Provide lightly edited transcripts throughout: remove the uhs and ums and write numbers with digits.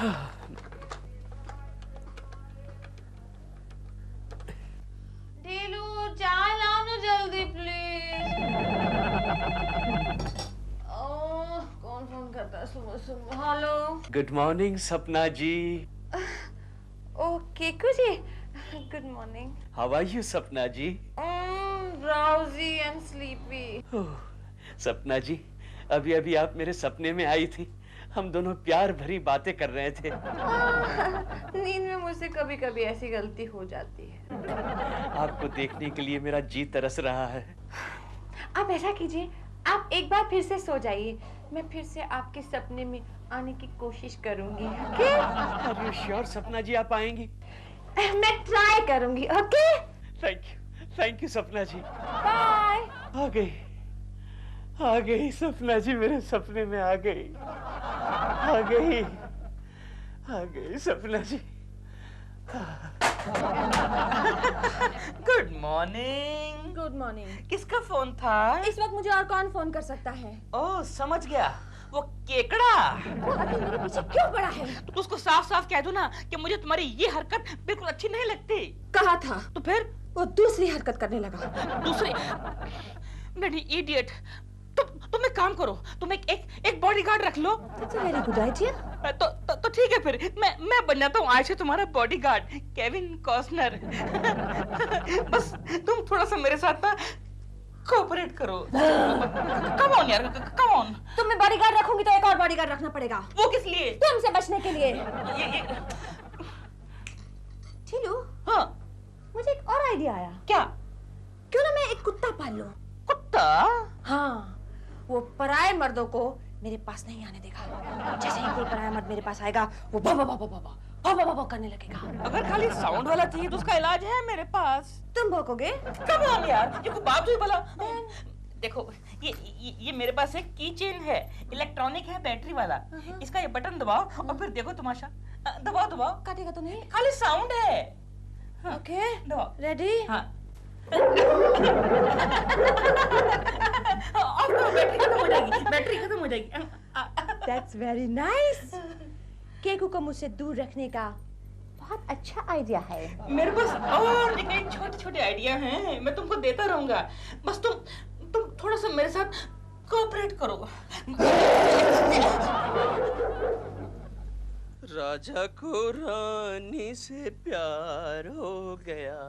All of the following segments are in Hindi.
ढीलू चाय लाओ ना जल्दी प्लीज। ओह कौन फोन करता है सुबह सुबह? Hello. Good morning Sapna ji. Oh Keku ji, good morning. How are you Sapna ji? Drowsy and sleepy. सपना जी, अभी अभी आप मेरे सपने में आई थी। हम दोनों प्यार भरी बातें कर रहे थे। नींद में मुझसे कभी कभी ऐसी गलती हो जाती है। आपको देखने के लिए मेरा जी तरस रहा है। आप ऐसा कीजिए, आप एक बार फिर से सो जाइए, मैं फिर से आपके सपने में आने की कोशिश करूंगी। ओके? आर यू श्योर सपना जी आप आएंगी? मैं ट्राई करूंगी। Okay? Thank you Sapna ji. Bye. आ गई सपना जी, मेरे सपने में आ गई Sapna ji. Good morning. Good morning. किसका फोन था? इस वक्त मुझे और कौन फोन कर सकता है? ओह समझ गया, वो केकड़ा। वो अभी मेरे पीछे क्यों पड़ा है? तो उसको साफ साफ कह दो ना कि मुझे तुम्हारी ये हरकत बिल्कुल अच्छी नहीं लगती। कहा था। तो फिर वो दूसरी हरकत करने लगा। दूसरी? मेरी इडियट। तुम एक काम करो, तुम एक बॉडीगार्ड रख लो। Very good idea. तो ठीक है, फिर मैं बन जाता हूँ आज से तुम्हारा बॉडीगार्ड, केविन कॉस्नर। बस तुम थोड़ा सा मेरे साथ ना कोऑपरेट करो। कम ऑन यार, कम ऑन। तुम मैं बॉडीगार्ड रखूंगी तो एक और बॉडीगार्ड रखना पड़ेगा। वो किस लिए? तुमसे बचने के लिए। ये ठीलू, हाँ मुझे एक और आइडिया आया। क्या? क्यों ना मैं एक कुत्ता पाल लूं? कुत्ता? हाँ, वो पराये मर्दों को मेरे पास नहीं आने देगा। जैसे ही कोई पराया मर्द मेरे पास आएगा, वो भौ करने लगेगा। अगर खाली साउंड वाला चाहिए तो उसका इलाज है मेरे पास। तुम भौंकोगे? कम ऑन यार, ये कोई बात हुई भला? देखो, ये मेरे पास एक की चेन है, इलेक्ट्रॉनिक है, बैटरी वाला। इसका ये बटन दबाओ और फिर देखो तमाशा। दबाओ। काटेगा तो नहीं? खाली साउंड है। ओके, दबाओ। रेडी? हाँ। बैटरी खत्म हो जाएगी। That's very nice. केकू को मुझसे दूर रखने का बहुत अच्छा आइडिया है। मेरे पास और कई छोटे-छोटे आइडिया हैं, मैं तुमको देता रहूंगा। बस तुम थोड़ा सा मेरे साथ कोऑपरेट करो। राजा को रानी से प्यार हो गया,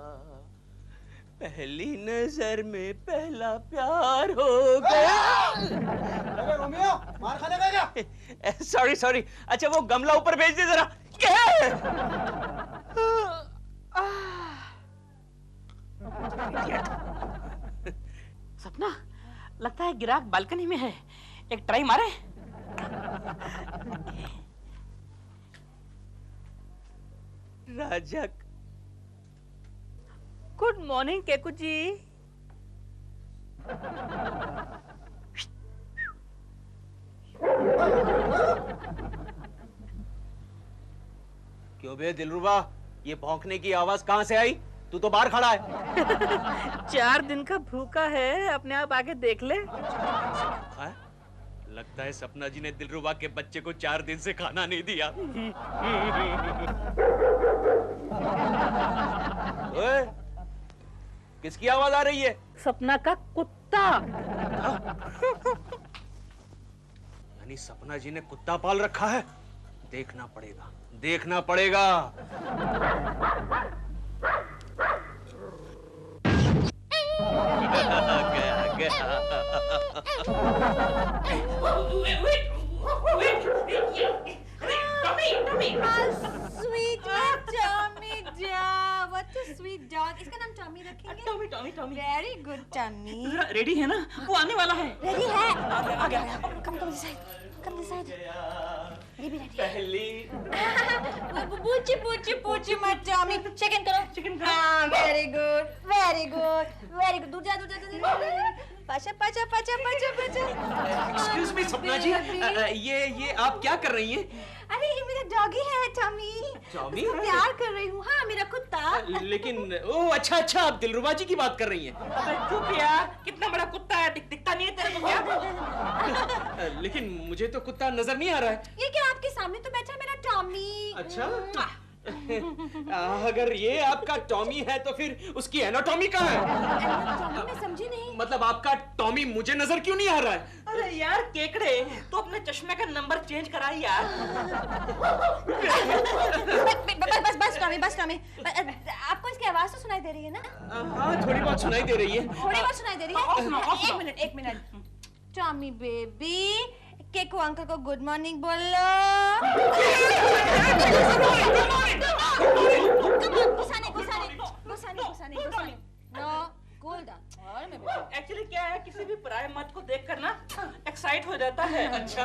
पहली नजर में पहला प्यार हो गया। अरे रोमियो, मार खाने का क्या? सॉरी। अच्छा वो गमला ऊपर भेज दे जरा। सपना, लगता है गिराक बालकनी में है, एक ट्राई मारे। राजा। गुड मॉर्निंग केकू जी। क्यों बे दिलरुबा, ये भौंकने की आवाज कहाँ से आई? तू तो बाहर खड़ा है। 4 दिन का भूखा है, अपने आप आके देख ले। लगता है सपना जी ने दिलरुबा के बच्चे को 4 दिन से खाना नहीं दिया। ओए, किसकी आवाज आ रही है? सपना का कुत्ता। यानी सपना जी ने कुत्ता पाल रखा है। देखना पड़ेगा। स्वीट डॉग, इसका नाम टॉमी रखेंगे। Tommy. Very good Tommy. Ready है ना? वो आने वाला है। रेडी है? आ गया। Come this side. ये भी रेडी। पहली पूछी मत टॉमी। चिकन करो। हाँ, वेरी गुड। दूर जा। पाचा। एक्सक्यूज मी सपना जी, ये आप क्या कर रही हैं? अरे ये मेरा डॉगी है टॉमी। टॉमी? उसको प्यार कर रही हूँ। हाँ, मेरा कुत्ता। लेकिन ओह अच्छा आप दिलरुबा जी की बात कर रही हैं। अबे चुप यार, कितना बड़ा कुत्ता है, दिखता नहीं है तेरे को क्या? लेकिन मुझे तो कुत्ता नजर नहीं आ रहा है। ये क्या आपके सामने तो बैठा मेरा टॉमी टॉमी। अच्छा अगर ये आपका टॉमी है तो फिर उसकी एनाटॉमी कहाँ है? टॉमी मैं समझी नहीं। मतलब आपका टॉमी मुझे नजर क्यों नहीं आ रहा है? अरे यार केकड़े, तो अपने चश्मे का नंबर चेंज कराई यार। बस टॉमी, बस टॉमी। आपको इसकी आवाज तो सुनाई दे रही है ना? हाँ थोड़ी बहुत सुनाई दे रही है। थोड़ी बहुत सुनाई दे रही है? एक मिनट। टॉमी बेबी, केको अंकल को गुड मॉर्निंग बोलो। गुस्सा नहीं। No, cool down. एक्चुअली क्या है, किसी भी पराये मर्द को देखकर ना एक्साइट हो जाता है। अच्छा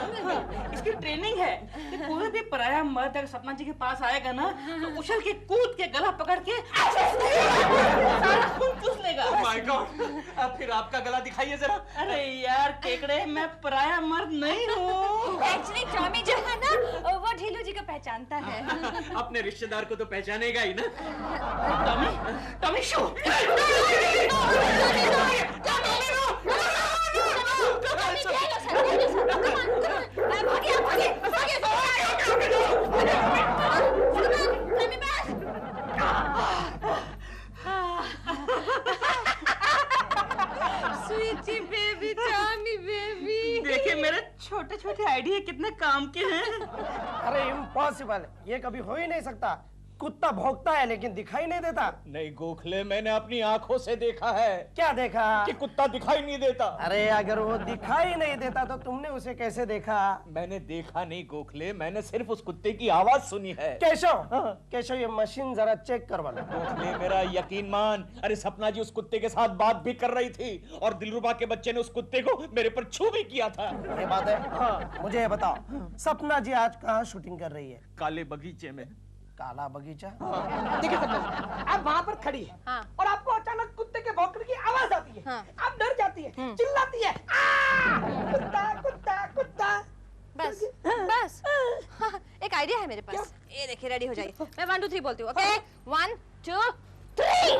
इसकी ट्रेनिंग है कि कोई भी पराया मर्द अगर सपना जी के पास आएगा ना तो उछल के कूद के गला पकड़ के सारा खून चूस लेगा। Oh my God! अब फिर आपका गला दिखाइए जरा। अरे यार केकड़े, मैं पराया मर्द नहीं हूँ। एक्चुअली टॉमी जो है ना वो ढीलू जी को पहचानता है। अपने रिश्तेदार को तो पहचानेगा ही ना। Tommy show. Sweetie baby, Tommy baby. देखिए मेरे छोटे छोटे आइडिया कितने काम के हैं। अरे इम्पॉसिबल, ये कभी हो ही नहीं सकता। कुत्ता भौंकता है लेकिन दिखाई नहीं देता। नहीं गोखले, मैंने अपनी आंखों से देखा है क्या देखा? कि कुत्ता दिखाई नहीं देता। अरे अगर वो दिखाई नहीं देता तो तुमने उसे कैसे देखा? मैंने देखा नहीं गोखले, मैंने सिर्फ उस कुत्ते की आवाज सुनी है। केशव, केशव ये मशीन जरा चेक करवा लो। गोखले मेरा यकीन मान, अरे सपना जी उस कुत्ते के साथ बात भी कर रही थी और दिलरुबा के बच्चे ने उस कुत्ते को मेरे पर छू भी किया था। ये बात है? हाँ। मुझे ये बताओ, सपना जी आज कहाँ शूटिंग कर रही है? काले बगीचे में। काला बगीचा? देखिए सपना जी, आप वहाँ पर खड़ी है हाँ। और आपको अचानक कुत्ते के भौंकने की आवाज आती है। हाँ। आप डर जाती है, चिल्लाती है, कुत्ता कुत्ता कुत्ता। बस हाँ, एक आइडिया है मेरे पास। ये देखिए, रेडी हो जाइए। मैं 1 2 3 बोलती हूँ। ओके 1 2 3।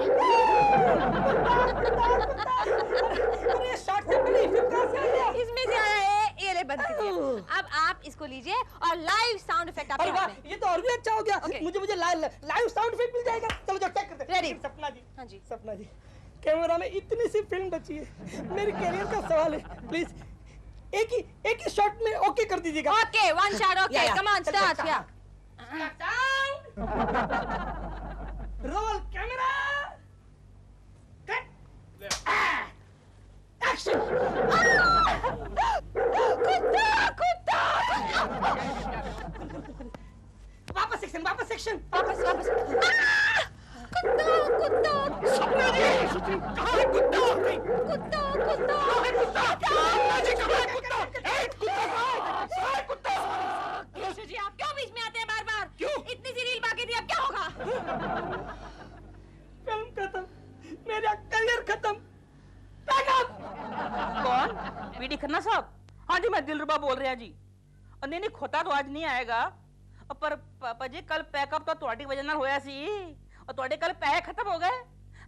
अरे शॉर्ट से पहले इफेक्ट कहाँ से आ गया? इसमें से आया है, ये ले बंद कीजिए। अब आप इसको लीजिए और लाइव साउंड इफेक्ट आपके अरे वाह, हाथ में। ये तो और भी अच्छा हो गया। Okay. मुझे लाइव साउंड इफेक्ट मिल जाएगा। चलो जो चेक करते हैं। Ready? सपना जी, हाँ जी। सपना जी, कैमरा में इतनी सी फिल्म बची है, मेरे करियर का सवाल है। प्लीज एक ही शॉट में ओके कर दीजिएगा। Okay 1 shot. Okay come on start. या रोल कैमरा कट एक्शन। कुत्ता। वापस सेक्शन वापस कुत्ता। सपना जी, कहाँ है कुत्ता? कुत्ता। जी आप क्यों बीच में आते हैं बार-बार? क्यों? इतनी सी रील बाकी थी, अब क्या होगा? फिल्म खत्म, मेरा करियर खत्म। पैकअप। कौन? पीडी खन्ना साहब? हाँ जी, मैं दिलरुबा बोल रहा जी। और नहीं खोता तो आज नहीं आएगा, पर पापा जी कल पैकअप तो ਤੁਹਾਡੀ वजह ਨਾਲ ਹੋਇਆ ਸੀ और ਤੁਹਾਡੇ कल पैसे खत्म हो गए।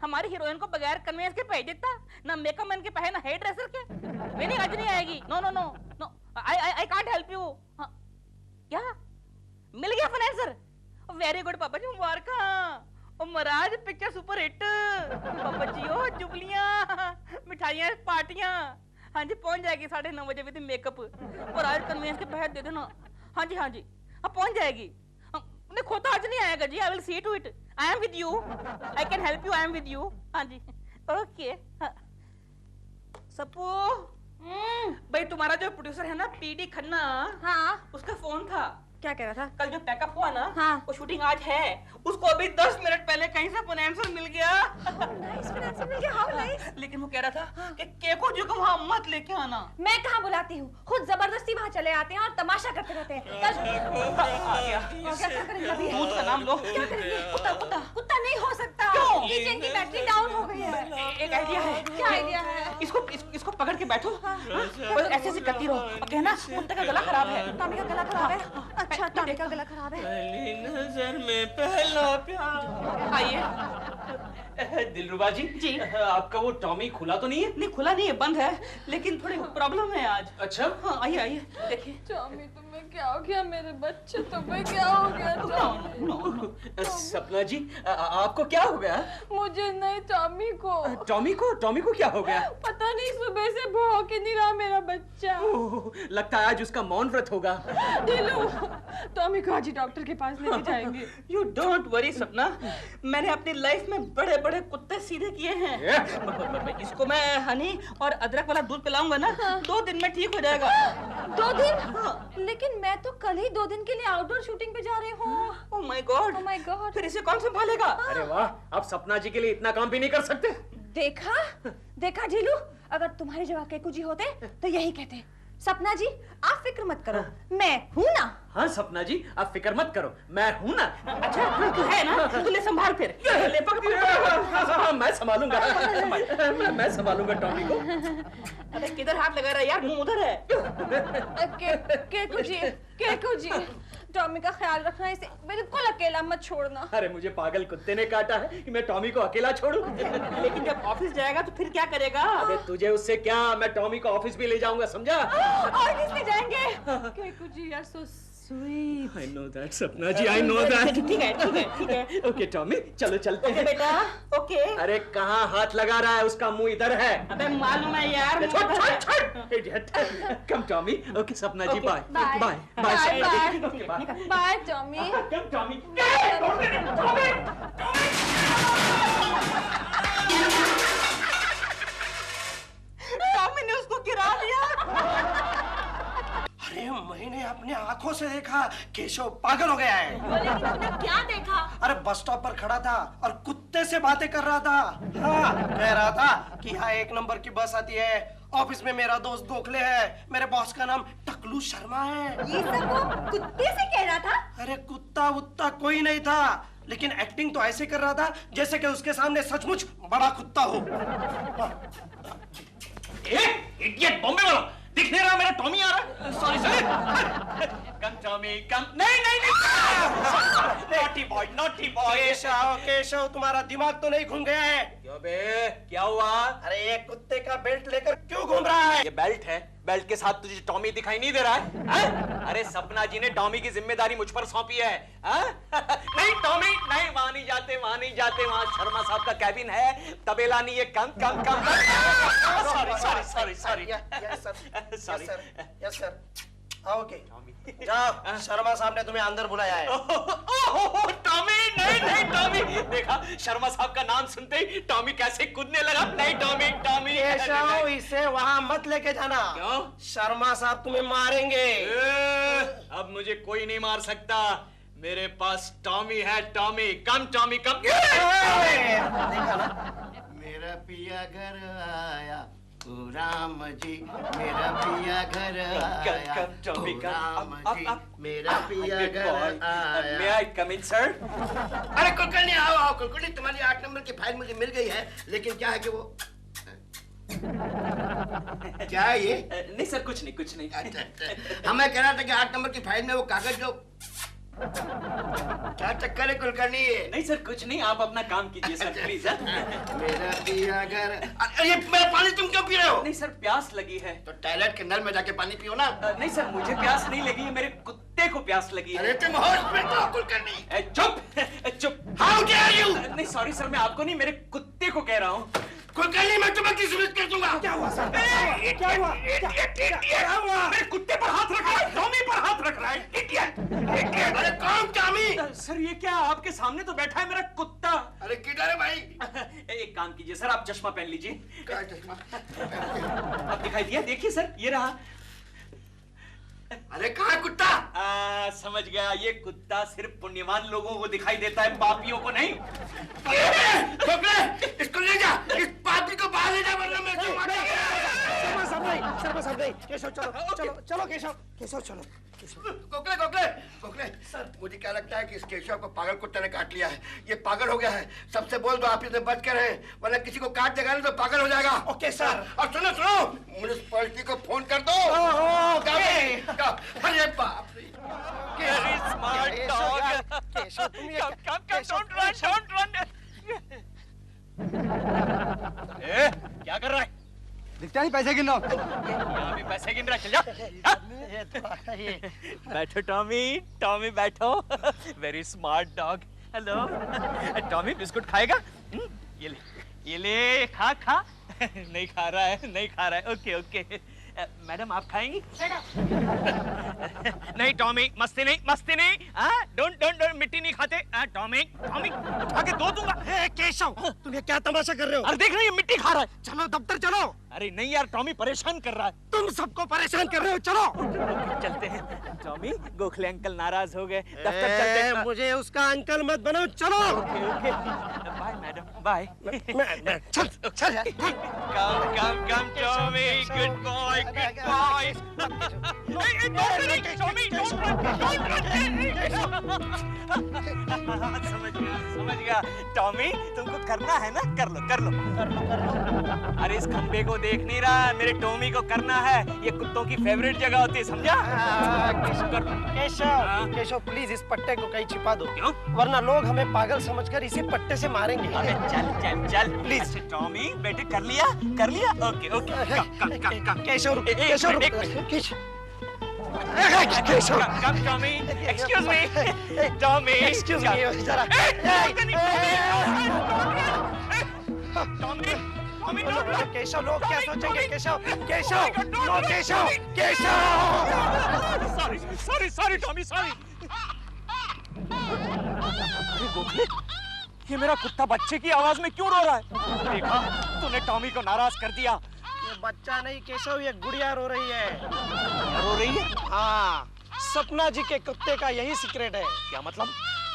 हमारी हीरोइन को बगैर कन्वेंस के भेज देता, ना मेकअप मैन के पैसे ना हेयर ड्रेसर के। नहीं आज नहीं आएगी। No I can't help you. क्या मिल गया फाइनेंसर? वेरी गुड पापा जी, मुबारक। ओ महाराज पिक्चर सुपर हिट। पापा जी ओ जुबलियां, मिठाइयां, पार्टियां। हाँ जी पहुंच जाएगी 9:30 बजे विद मेकअप। और आज कन्वेंस के पैसे दे देना। हाँ जी अब पहुंच जाएगी। नहीं खोता आज नहीं आएगा जी। I will see to it. I am with you, I can help you, I am with you. हाँ जी ओके। सप्पू भाई, तुम्हारा जो प्रोड्यूसर है ना पीडी खन्ना, हाँ उसका फोन था। क्या कह रहा था? कल जो पैकअप हुआ ना, हाँ। वो शूटिंग आज है। उसको अभी 10 मिनट पहले कहीं से फाइनेंसर मिल गया। How nice. लेकिन वो कह रहा था कि केको जी को वहाँ मत लेके आना। मैं कहाँ बुलाती हूँ, खुद जबरदस्ती वहाँ चले आते हैं और तमाशा करते रहते हैं। आ गया। क्या करेंगे अभी? दूध का नाम लो। क्या करेंगे? कुत्ता नहीं हो सकता। क्यों? किचन की बैटरी डाउन हो गई है। एक आइडिया है। क्या आइडिया है? इसको पकड़ के बैठो और ऐसे करती रहो और कहना कुत्ते का गला खराब है। टॉमी का गला खराब है? अच्छा टॉमी का गला खराब है। पहली नजर में पहला प्यार। आइए दिलरुबा जी जी। आपका वो टॉमी खुला तो नहीं है? नहीं खुला नहीं है, बंद है, लेकिन थोड़ी प्रॉब्लम है आज। अच्छा। हाँ आइए आइए देखिए। टॉमी तुम्हें क्या हो गया? मेरे बच्चे तुम्हें क्या हो गया? टॉमी सपना जी आपको क्या हो गया? मुझे नहीं, टॉमी को। टॉमी को क्या हो गया? पता नहीं, सुबह से भौंक ही नहीं रहा मेरा बच्चा। ओह, लगता है आज उसका मौन व्रत होगा। ढीलू, टॉमी को आज ही डॉक्टर के पास लेके जाएंगे। यू डोंट वरी सपना, मैंने अपनी लाइफ में बड़े बड़े कुत्ते सीधे किए हैं। इसको मैं हनी और अदरक वाला दूध पिलाऊंगा ना, 2 दिन में ठीक हो जाएगा। 2 दिन? लेकिन मैं तो कल ही 2 दिन के लिए आउटडोर शूटिंग पे जा रही हूँ। Oh my God, oh my God. फिर इसे कौन संभालेगा? अरे वाह, आप सपना जी के लिए इतना काम भी नहीं कर सकते? देखा ढीलू, अगर तुम्हारी जगह केकू जी होते तो यही कहते, सपना जी आप फिक्र मत करो, मैं हूं ना। हाँ सपना जी आप फिक्र मत करो, मैं हूं ना। अच्छा तू है ना, तू ले संभाल फिर। ले पकड़। मैं संभालूंगा। मैं संभालूंगा टॉमी को। अरे किधर हाथ लगा रहा है यार, मुंह उधर है। केकू जी टॉमी का ख्याल रखना, इसे बिल्कुल अकेला मत छोड़ना। अरे मुझे पागल कुत्ते ने काटा है कि मैं टॉमी को अकेला छोड़ूं? लेकिन जब ऑफिस जाएगा तो फिर क्या करेगा? अबे तुझे उससे क्या, मैं टॉमी को ऑफिस भी ले जाऊंगा, समझा? और किसमें जाएंगे? केकू जी यार so sweet. I know that सपना जी, I know that। ठीक है। ओके टॉमी चलो चलते हैं। बेटा ओके। अरे कहाँ हाथ लगा रहा है, उसका मुंह इधर है। अबे मालूम है यार। छोड़ इडियट। कम Tommy. Okay Sapna ji bye bye bye bye Tommy. Come Tommy. Tommy ने उसको गिरा दिया। अरे मैंने अपने आंखों से देखा, केशव पागल हो गया है। लेकिन तुमने क्या देखा? अरे बस स्टॉप पर खड़ा था और कुत्ते से बातें कर रहा था। हाँ, कह रहा था कि यहाँ 1 नंबर की बस आती है, ऑफिस में मेरा दोस्त गोखले है, मेरे बॉस का नाम टकलू शर्मा है। ये सब वो कुत्ते से कह रहा था? अरे कुत्ता वुत्ता कोई नहीं था, लेकिन एक्टिंग तो ऐसे कर रहा था जैसे कि उसके सामने सचमुच बड़ा कुत्ता हो। इडियट बॉम्बे वाला, दिख नहीं रहा मेरा टॉमी आ रहा? सॉरी कम टॉमी कम। नहीं नॉटी बॉय। केशव तुम्हारा दिमाग तो नहीं घूम गया है? क्यों बे, क्या हुआ? अरे ये कुत्ते का बेल्ट लेकर क्यों घूम रहा है? ये बेल्ट है, बेल्ट के साथ तुझे टॉमी दिखाई नहीं दे रहा है? हाँ? अरे सपना जी ने टॉमी की जिम्मेदारी मुझ पर सौंपी है। हाँ? नहीं टॉमी नहीं, वहां नहीं जाते, वहां शर्मा साहब का कैबिन है, तबेला नहीं है। कम सॉरी यस सर ओके जाओ, शर्मा साहब ने तुम्हें अंदर बुलाया है। टॉमी नहीं टॉमी, देखा शर्मा साहब का नाम सुनते ही टॉमी कैसे कूदने लगा। नहीं टॉमी केशव इसे वहां मत लेके जाना। क्यों? शर्मा साहब तुम्हें मारेंगे। अब मुझे कोई नहीं मार सकता, मेरे पास टॉमी है। टॉमी कम देखा ना, मेरा पिया घर आया ओ राम जी, मेरा पिया घर आया टॉमी ओ राम जी, मेरा पिया घर आया। May I come in, sir? अरे कुलकर्णी आओ कुलकर्णी, तुम्हारी 8 नंबर की फाइल मुझे मिल गई है, लेकिन क्या है कि वो क्या है ये? नहीं सर कुछ नहीं। अच्छा। मैं कह रहा था कि 8 नंबर की फाइल में वो कागज जो क्या चक्कर है कुलकर्णी? नहीं सर कुछ नहीं, आप अपना काम कीजिए सर प्लीज। मेरा पिया घर। ये मेरा पानी तुम क्यों पी रहे हो? नहीं सर प्यास लगी है। तो टॉयलेट के नल में जाके पानी पियो ना। नहीं सर मुझे प्यास नहीं लगी है, मेरे कुत्ते को प्यास लगी है। अरे तुम होश में तो कुलकर्णी। चुप। How dare you? नहीं सॉरी सर, मैं आपको नहीं मेरे कुत्ते को कह रहा हूँ। कुलकर्णी मैं तुम्हें किस सूरत कर दूंगा। क्या हुआ सर? क्या हुआ? मेरे कुत्ते पर हाथ रख रहा है, टॉमी पर हाथ रख रहा है। इडियट। अरे कौन टॉमी? सर ये क्या, आपके सामने तो बैठा है मेरा कुत्ता। अरे किधर है भाई? एक काम कीजिए सर, आप चश्मा पहन लीजिए। क्या चश्मा? अब दिखाई दिया? देखिए सर ये रहा। अरे कहाँ है कुत्ता? समझ गया, ये कुत्ता सिर्फ पुण्यवान लोगों को दिखाई देता है, पापियों को नहीं। इसको ले जा, इस पापी को बाहर ले जा, वरना मैं इसको मारूंगा। शर्मा साहब नहीं, केशव चलो केशव चलो। गोखले सर, मुझे क्या लगता है कि इस केशव को पागल कुत्ते ने काट लिया है। ये पागल हो गया है, सबसे बोल दो आप इसे बच कर है, वरना किसी को काट देगा तो पागल हो जाएगा। Okay sir. और सुनो म्युनिसिपैलिटी को फोन कर दो। अरे बाप रे, Very smart dog. केशव तुम ये Don't run. क्या कर रहा है? दिखता नहीं, पैसे गिनो। यहाँ भी पैसे गिन रहा है, चल जा। बैठो टॉमी, टॉमी बैठो। Very smart dog. Hello Tommy, biscuit खाएगा? ये ले खा खा। नहीं खा रहा है, नहीं खा रहा है। Okay okay. मैडम आप खाएंगी? नहीं टॉमी, मस्ती नहीं, मस्ती नहीं। डोंट डोंट डोंट, मिट्टी नहीं खाते। टॉमी टॉमी उठा के दो दूंगा। केशव, तुम ये क्या तमाशा कर रहे हो? अरे देख रही है मिट्टी खा रहा है। चलो दफ्तर चलो। अरे नहीं यार, टॉमी परेशान कर रहा है। तुम सबको परेशान कर रहे हो, चलो। चलते हैं। टॉमी, गोखले अंकल नाराज हो गए, दफ्तर चलते हैं। मुझे उसका अंकल मत बनाओ, चलो। Okay okay, bye madam, bye. चल चल यार। Come come come Tommy, good boy, good boy. समझ गया टॉमी, तुमको करना है ना, कर लो कर लो। अरे इस खंबे को देख नहीं रहा, मेरे टॉमी को करना है। ये कुत्तों की फेवरेट जगह होती है, समझा? केशव, केशव प्लीज इस पट्टे को कहीं छिपा दो। क्यों? वरना लोग हमें पागल समझकर इसी पट्टे से मारेंगे। अबे चल चल चल प्लीज। टॉमी बेटे, कर लिया कर लिया। Okay okay, come come come. Keshav रुक, केशव रुक, Keshav. Come Tommy, excuse me Tommy, excuse me जरा। टॉमी टॉमी, केशव, लोग क्या सोचेंगे? Keshav, Keshav, no Keshav, Keshav. Sorry sorry sorry Tommy, sorry. अरे गोखले, ये मेरा कुत्ता बच्चे की आवाज में क्यों रो रहा है? देखा, तूने टॉमी को नाराज कर दिया। ये बच्चा नहीं केशव, ये गुड़िया रो रही है। रो रही है? हाँ, सपना जी के कुत्ते का यही सीक्रेट है। क्या मतलब?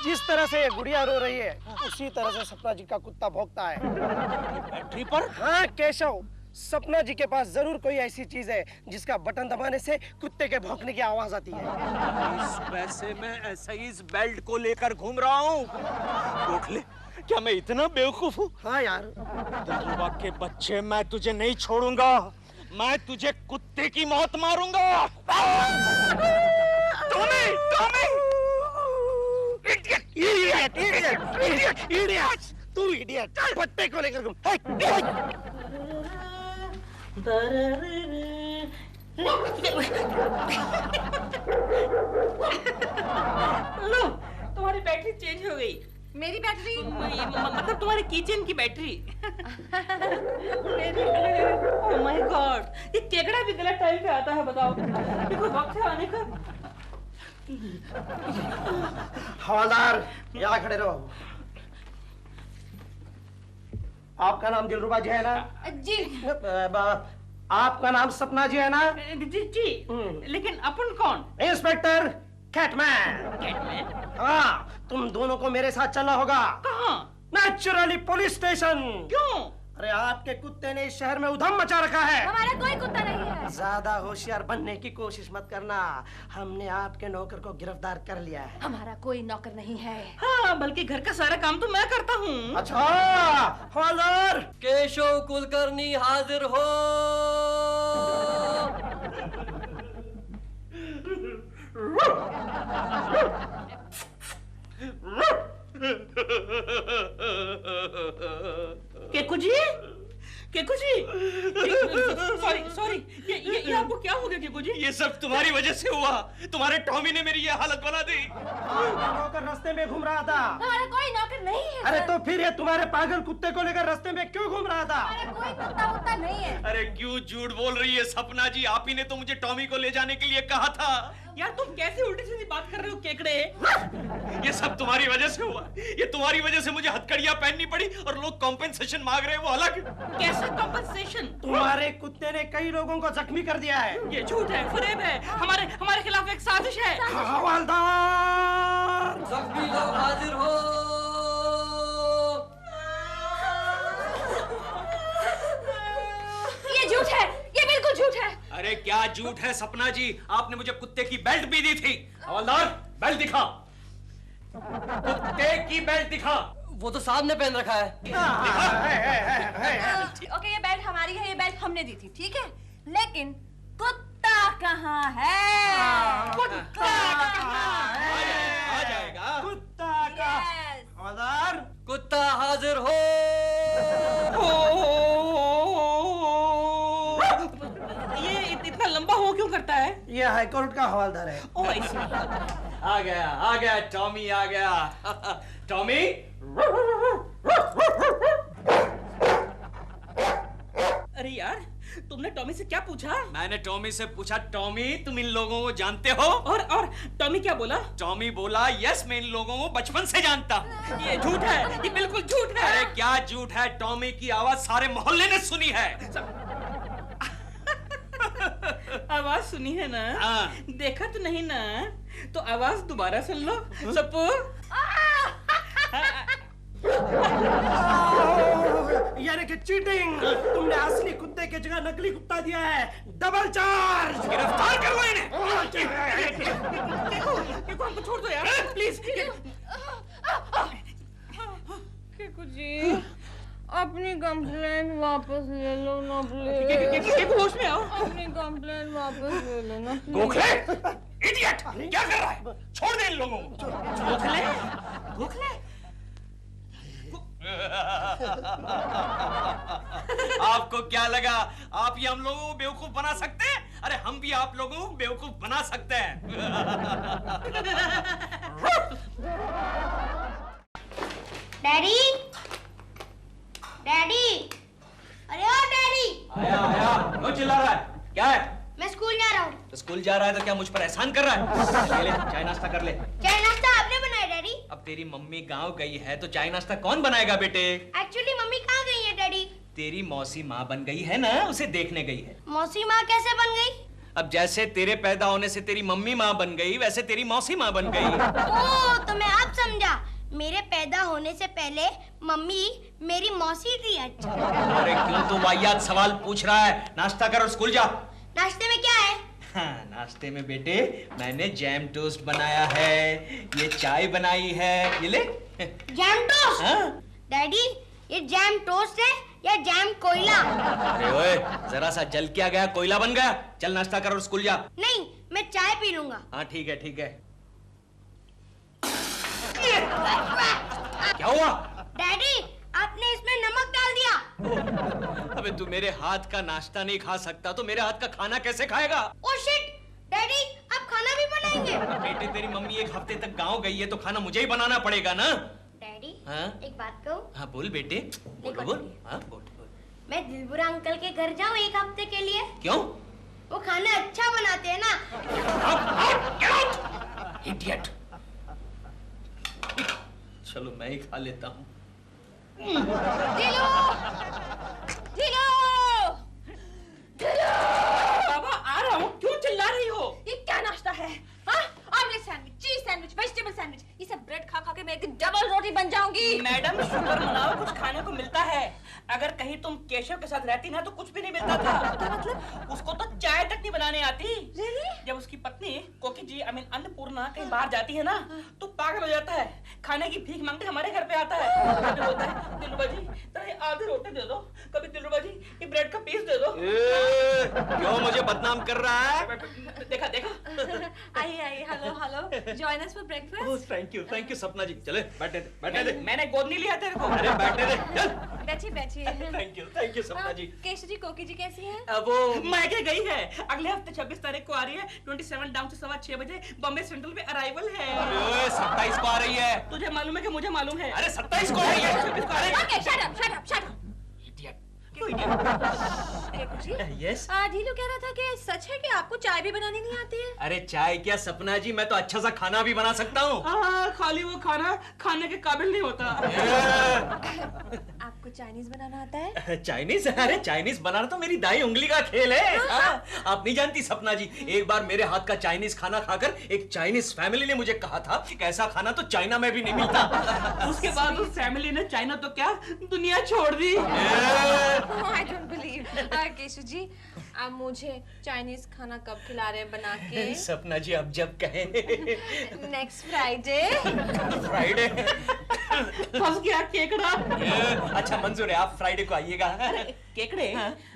जिस तरह से ये गुड़िया रो रही है, उसी तरह से सपना जी का कुत्ता भौंकता है। बैटरी पर? हाँ केशव, सपना जी के पास जरूर कोई ऐसी चीज है जिसका बटन दबाने से कुत्ते के भौंकने की आवाज आती है। इस वैसे मैं ऐसा ही इस बेल्ट को लेकर घूम रहा हूँ। गोखले, क्या मैं इतना बेवकूफ हूँ? हाँ यार। दिलरुबा के बच्चे, मैं तुझे नहीं छोड़ूंगा। मैं तुझे कुत्ते की मौत मारूंगा। Tommy, Tommy! Idiot, idiot, idiot, idiot! तू इडियट! पट्टे को लेकर घूम। लो, तुम्हारी बैटरी चेंज हो गई। मेरी बैटरी? मतलब तुम्हारे किचन की बैटरी। मेरी? ओह माय गॉड, ये केकड़ा भी गलत टाइम पे आता है, बताओ। देखो वक्त है आने का। हवलदार, यहाँ खड़े रहो। आपका नाम दिलरुबा जी है ना? जी। आपका नाम सपना जी है ना? जी, लेकिन अपन कौन? इंस्पेक्टर कैटमैन। कैटमैन? हाँ, तुम दोनों को मेरे साथ चलना होगा। कहाँ? Naturally police station. क्यों? अरे आपके कुत्ते ने इस शहर में उधम मचा रखा है। हमारा कोई कुत्ता नहीं है। ज्यादा होशियार बनने की कोशिश मत करना। हमने आपके नौकर को गिरफ्तार कर लिया है। हमारा कोई नौकर नहीं है। हाँ, बल्कि घर का सारा काम तो मैं करता हूँ। अच्छा, हवलदार। केशव कुलकर्णी हाजिर हो। केकू जी, केकू जी, सॉरी सॉरी, ये आपको क्या हो गया केकू जी? ये सब तुम्हारी वजह से हुआ। तुम्हारे टॉमी ने मेरी ये हालत बना दी। नौकर रास्ते में घूम रहा था। हमारा कोई नौकर नहीं है। अरे तो फिर ये तुम्हारे पागल कुत्ते को लेकर रास्ते में क्यों घूम रहा था? हमारा कोई कुत्ता वुत्ता नहीं है। अरे क्यों झूठ बोल रही है सपना जी? आप ही ने तो मुझे टॉमी को ले जाने के लिए कहा था। यार तुम कैसे उल्टी सीधी बात कर रहे हो केकड़े? ये सब तुम्हारी वजह से हुआ। ये तुम्हारी वजह से मुझे हथकड़ियां पहननी पड़ी और लोग कॉम्पेंसेशन मांग रहे हैं, वो अलग। कैसे कॉम्पेंसेशन? तुम्हारे कुत्ते ने कई लोगों को जख्मी कर दिया है। ये झूठ है, फरेब है, हमारे खिलाफ एक साजिश है। हवलदार, सभी लोग हाजिर हो। ये झूठ है, ये बिल्कुल झूठ है। अरे क्या झूठ है सपना जी? आपने मुझे कुत्ते की बेल्ट भी दी थी। हवलदार, बेल्ट दिखा। कुत्ते की बेल्ट दिखा। वो तो साहब ने पहन रखा है। ओके, ये बेल्ट हमारी है, ये बेल्ट हमने दी थी, ठीक है। लेकिन कुत्ता कहाँ है? कुत्ता कहाँ है? आ जाएगा। कुत्ता का। Yes. हवलदार, कुत्ता हाजिर हो। ओ ये हाई कोर्ट का हवालदार है। ओ आई सी। आ गया टॉमी आ गया। टॉमी, अरे यार, तुमने टॉमी से क्या पूछा? मैंने टॉमी से पूछा, टॉमी तुम इन लोगों को जानते हो? और टॉमी क्या बोला? टॉमी बोला, यस मैं इन लोगों को बचपन से जानता हूँ। ये झूठ है, ये बिल्कुल झूठ है। अरे क्या झूठ है, टॉमी की आवाज सारे मोहल्ले ने सुनी है। आवाज सुनी है ना? हाँ। देखा तो नहीं ना? तो आवाज दोबारा सुन लो। सप्पू। यानी कि चीटिंग, तुमने असली कुत्ते की जगह नकली कुत्ता दिया है। Double charge. गिरफ्तार कर लो इन्हें। केको हमको छोड़ दो यार, प्लीज। केको जी, अपनी कंप्लेंट वापस ले लो ना प्लीज। केको होश में आओ। अपनी कंप्लेंट वापस ले लो ना प्लीज। गोखले, इडियट, क्या कर रहा है? छोड़ दे इन लोगों को। गोखले। आपको क्या लगा आप ही हम लोगों को बेवकूफ बना सकते हैं? अरे हम भी आप लोगों को बेवकूफ बना सकते हैं। डैडी, डैडी, अरे ओ डैडी। आया क्यों चिल्ला रहा है? क्या है? मैं स्कूल जा रहा हूँ। तो स्कूल जा रहा है तो क्या मुझ पर एहसान कर रहा है? ले चाय नाश्ता कर ले। चाय नाश्ता आपने बनाया डैडी? अब तेरी मम्मी गांव गई है तो चाय नाश्ता कौन बनाएगा बेटे? एक्चुअली मम्मी कहाँ गई है डैडी? तेरी मौसी माँ बन गई है ना, उसे देखने गई है। मौसी माँ कैसे बन गई? अब जैसे तेरे पैदा होने से तेरी मम्मी माँ बन गई, वैसे तेरी मौसी माँ बन गई। ओह, तो मैं अब समझा। मेरे पैदा होने से पहले मम्मी मेरी मौसी थी। अच्छा। अरे क्यों तो वाहियात सवाल पूछ रहा है? नाश्ता कर और स्कूल जा। नाश्ते में क्या है? हाँ, नाश्ते में बेटे मैंने जैम टोस्ट बनाया है, ये चाय बनाई है, ये ले। Jam toast? हाँ? डैडी, ये जैम टोस्ट है या जैम कोयला? अरे ओए, जरा सा जल क्या गया, कोयला बन गया। चल नाश्ता कर और स्कूल जा। नहीं, मैं चाय पी लूंगा। हाँ ठीक है ठीक है। क्या हुआ? डैडी, आपने इसमें नमक डाल दिया। अबे तू मेरे हाथ का नाश्ता नहीं खा सकता तो मेरे हाथ का खाना कैसे खाएगा? ओह शिट, डैडी आप खाना भी बनाएंगे? बेटे तेरी मम्मी एक हफ्ते तक गांव गई है तो खाना मुझे ही बनाना पड़ेगा ना। डैडी, हाँ? एक बात कहूँ? हाँ बोल बेटे। बोल। हाँ बोल। मैं दिलबुरा अंकल के घर जाऊँ एक हफ्ते के लिए? क्यों? वो खाना अच्छा बनाते हैं ना। इडियट। चलो मैं ही खा लेता हूँ। ढीलो! ढीलो! ढीलो! बाबा आ रहा हूँ, क्यों चिल्ला रही हो? ये क्या नाश्ता है? हाँ? Omelette sandwich, cheese sandwich, vegetable sandwich, ये सब ब्रेड खा खा के मैं एक डबल रोटी बन जाऊंगी। मैडम शुक्र मनाओ, कुछ खाने को मिलता है। अगर कहीं तुम केशव के साथ रहती ना तो कुछ भी नहीं मिलता था। क्या मतलब? उसको तो चाय तक नहीं बनाने आती। Really? जब उसकी पत्नी कोकी जी अन्नपूर्णा कहीं बाहर जाती है ना तो पागल हो जाता है, खाने की भीख मांगते हमारे घर पे आता है। कभी बोलता है दिलरुबा जी तो ये आधी रोटी दे दो, कभी दिलरुबा जी ये ब्रेड का पीस दे दो। क्यों मुझे बदनाम कर रहा है? देखा देखा। आइए hello join us for breakfast. Thank you Sapna जी। चले बैठे दे। मैंने गोद नहीं लिया तेरे को। अरे बैठे दे, चल। बैठिए। थैंक यू सपना जी। केशव जी, कोकी जी कैसी हैं? अब वो मायके गई है, अगले हफ्ते 26 तारीख को आ रही है। 27 डाउन से 6:15 बजे बॉम्बे सेंट्रल पे अराइवल है। अरे 27 को आ रही है। तुझे मालूम है कि मुझे मालूम है? अरे 27 को आ रही है। 26 को आ रही है। Okay, shut up. क्यों idiot? केको जी, यस। ढीलो कह रहा था कि सच है कि आपको चाय भी बनानी नहीं आती है? अरे चाय क्या सपना जी, मैं तो अच्छा सा खाना भी बना सकता हूँ। हाँ, खाली वो खाना खाने के काबिल नहीं होता। आपको चाइनीज बनाना आता है? चाइनीज? अरे चाइनीज बनाना तो मेरी दाई उंगली का खेल है। हाँ? आप नहीं जानती सपना जी, एक बार मेरे हाथ का चाइनीज खाना खाकर एक चाइनीज फैमिली ने मुझे कहा था कि ऐसा खाना तो चाइना में भी नहीं मिलता। उसके बाद उस फैमिली ने चाइना तो क्या दुनिया छोड़ दी। I don't believe. Keshav ji, आप मुझे चाइनीज खाना कब खिला रहे हैं बना के? सपना जी अब जब कहे। Next Friday. फ्राइडे? फंस गया केकड़ा। अच्छा मंजूर है, आप फ्राइडे को आइएगा। केकड़े?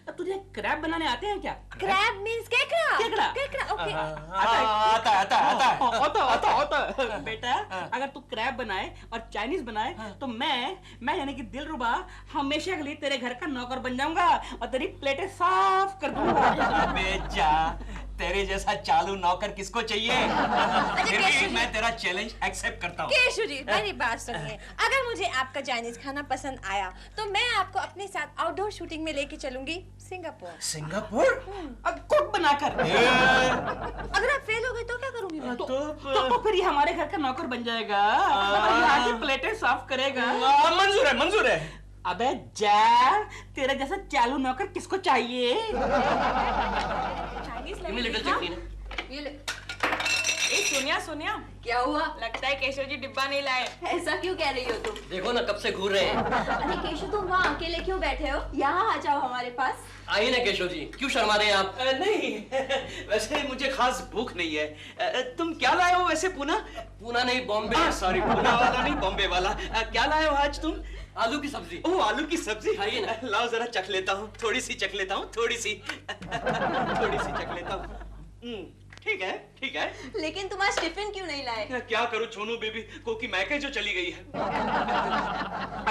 अब तुझे क्रैब बनाने आते हैं क्या? क्रैब मीन्स केकड़ा? केकड़ा। ओके। आता। बेटा, अगर तू क्रैब बनाए और चाइनीज बनाए तो मैं यानी कि दिलरुबा हमेशा के लिए तेरे घर का नौकर बन जाऊंगा और तेरी प्लेटें साफ कर दूंगा। बेजा तेरे जैसा चालू नौकर किसको चाहिए? फिर भी मैं तेरा चैलेंज एक्सेप्ट करता हूँ। केशव जी मेरी बात सुनिए, अगर मुझे आपका चाइनीज खाना पसंद आया तो मैं आपको अपने साथ आउटडोर शूटिंग में लेके चलूंगी सिंगापुर। सिंगापुर? अब कुक बनाकर। अगर आप फेल हो गए तो क्या करूंगी मैं? तो फिर ये हमारे घर का नौकर बन जाएगा और यहाँ की प्लेटें साफ करेगा। मंजूर है, मंजूर है। अबे जा, तेरा जैसा चालू नौकर किसको चाहिए? चाइनीज लिटिल चटनी ना। ये ले। ए सोनिया, सोनिया, क्या हुआ? लगता है केशव जी डिब्बा नहीं लाए। ऐसा क्यों कह रही हो तुम? देखो ना कब से घूर रहे हैं। अरे केशव तुम वहाँ अकेले क्यों बैठे हो? यहाँ आ जाओ हमारे पास। आइए ना केशव जी, क्यों शर्मा रहे हैं आप? नहीं, वैसे मुझे खास भूख नहीं है। तुम क्या लाए हो वैसे? पूना? पूना नहीं, बॉम्बे। सॉरी, पूना वाला नहीं, बॉम्बे वाला। क्या लाए हो आज तुम? आलू की सब्जी। ओह, आलू की सब्जी। खाइए ना। लाओ जरा चख लेता हूँ, थोड़ी सी चख लेता हूँ, थोड़ी सी चख लेता हूँ। ठीक है, ठीक है। लेकिन तुम आज टिफिन क्यों नहीं लाए? क्या करूं छोनू बेबी, कोकी मैके जो चली गई है।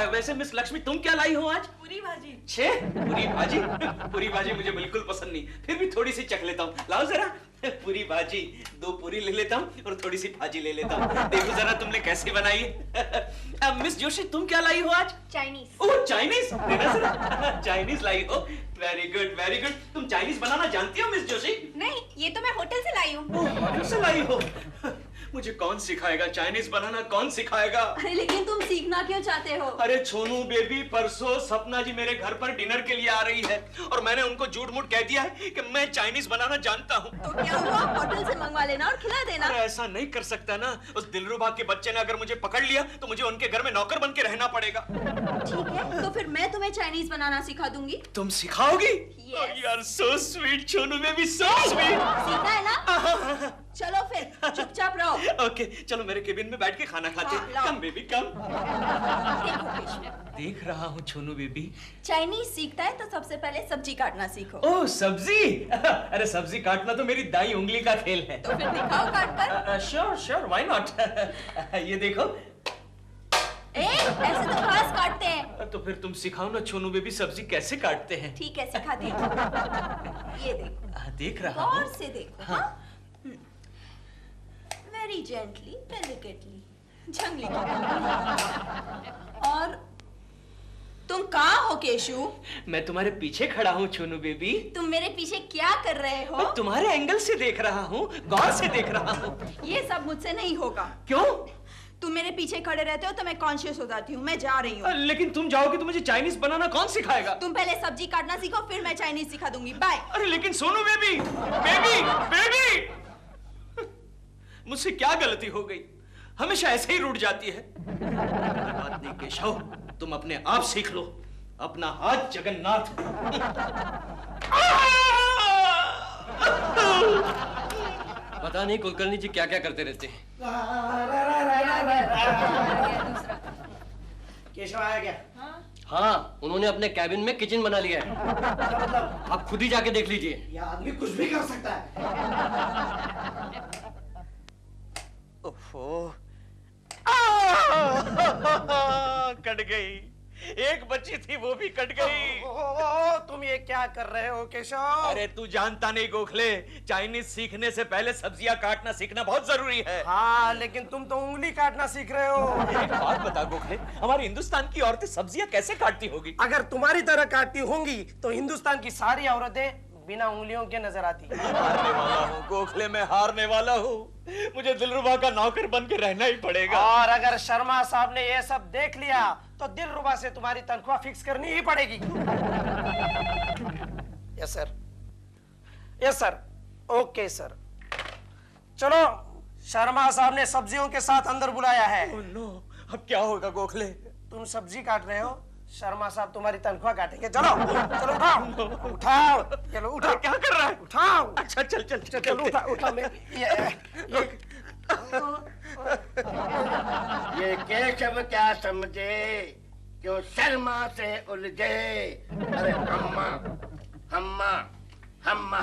वैसे मिस लक्ष्मी तुम क्या लाई हो आज? पूरी भाजी। छे? पूरी भाजी? पूरी भाजी मुझे बिल्कुल पसंद नहीं, फिर भी थोड़ी सी चख लेता हूँ। लाओ जरा पूरी भाजी, 2 पूरी ले लेता हूँ और थोड़ी सी भाजी ले लेता हूँ। देखो जरा तुमने कैसे बनाई है। मिस जोशी तुम क्या लाई हो आज? चाइनीज। ओह चाइनीज, देना जरा। चाइनीज लाई हो, वेरी गुड वेरी गुड। तुम चाइनीज बनाना जानती हो मिस जोशी? नहीं, ये तो मैं होटल से लाई हूँ। होटल से लाई हो? मुझे कौन सिखाएगा चाइनीज बनाना, कौन सिखाएगा? अरे लेकिन तुम सीखना क्यों चाहते हो? अरे छोनू बेबी, परसों सपना जी मेरे घर पर डिनर के लिए आ रही है और मैंने उनको झूठ मूठ कह दिया है कि मैं चाइनीज बनाना जानता हूँ। तो क्या हुआ, होटल से मंगवा लेना और खिला देना। अरे ऐसा नहीं कर सकता ना, उस दिलरुबा के बच्चे ने अगर मुझे पकड़ लिया तो मुझे उनके घर में नौकर बन के रहना पड़ेगा। ठीक है, तो फिर मैं तुम्हें चाइनीज बनाना सिखा दूंगी। तुम सिखाओगी? Yes. You are so sweet Chhonu baby, so sweet. सीखा है ना? चलो फिर चुपचाप रहो। ओके, चलो मेरे केबिन में बैठ के खाना खाते हाँ, हैं। लाओ। कम बेबी कम। देखो केशव, देख रहा हूँ छोनू बेबी। चाइनीज सीखता है तो सबसे पहले सब्जी काटना सीखो। ओह सब्जी? अरे सब्जी काटना तो मेरी दाई उंगली का खेल है। तो फिर दिखाओ काट कर। Sure sure, why not. ये देखो। ऐसे तो घास काटते हैं। तो फिर तुम सिखाओ ना छोनू बेबी, सब्जी कैसे काटते हैं? ठीक है, सिखाती हूँ। ये देखो, देख रहा गौर हूँ। से देखो। हाँ? वेरी जेंटली, डेलिकेटली, जंगली। और तुम कहाँ हो केशु? मैं तुम्हारे पीछे खड़ा हूँ छोनू बेबी। तुम मेरे पीछे क्या कर रहे हो? मैं तुम्हारे एंगल से देख रहा हूँ, गौर से देख रहा हूँ। ये सब मुझसे नहीं होगा। क्यों? तुम मेरे पीछे खड़े रहते हो तो मैं कॉन्शियस हो जाती हूँ। मैं जा रही हूँ। लेकिन तुम जाओगे तो मुझे चाइनीज बनाना कौन सिखाएगा? तुम पहले सब्जी काटना सीखो, फिर मैं चाइनीज सिखा दूंगी। बाय। अरे लेकिन सोनू बेबी, बेबी बेबी, मुझसे क्या गलती हो गई? हमेशा ऐसे ही रूठ जाती है। बात नहीं केशव, तुम अपने आप सीख लो। अपना हाथ जगन्नाथ। पता नहीं कुलकर्णी जी क्या क्या करते रहते हैं। केशव आया क्या? हाँ, उन्होंने अपने कैबिन में किचन बना लिया है। क्या मतलब? आप खुद ही जाके देख लीजिए। ये आदमी कुछ भी कर सकता है। ओफो, कट गई। एक बच्ची थी वो भी कट गई। तुम ये क्या कर रहे हो केशव? अरे तू जानता नहीं गोखले, चाइनीज सीखने से पहले सब्जियां काटना सीखना बहुत जरूरी है। हाँ, लेकिन तुम तो उंगली काटना सीख रहे हो। एक बात बता गोखले, हमारे हिंदुस्तान की औरतें सब्जियां कैसे काटती होगी? अगर तुम्हारी तरह काटती होंगी तो हिंदुस्तान की सारी औरतें बिना उंगलियों के नजर आती। हारने वाला हूँ गोखले, मैं हारने वाला हूँ। मुझे दिलरुबा का नौकर बन के रहना ही पड़ेगा। और अगर शर्मा साहब ने ये सब देख लिया तो दिलरुबा से तुम्हारी तनख्वाह फिक्स करनी ही पड़ेगी। Yes sir, yes sir, okay sir. चलो, शर्मा साहब ने सब्जियों के साथ अंदर बुलाया है। ओह नो, अब क्या होगा गोखले? तुम सब्जी काट रहे हो, शर्मा साहब तुम्हारी तनख्वाह काटेंगे। चलो चलो, उठाओ उठाओ, चलो उठाओ। क्या कर रहा है? उठाओ। अच्छा चल चल चल, चलो उठा उठा। ये केशव क्या समझे, क्यों शर्मा से उलझे। अरे अम्मा, अम्मा, हम्मा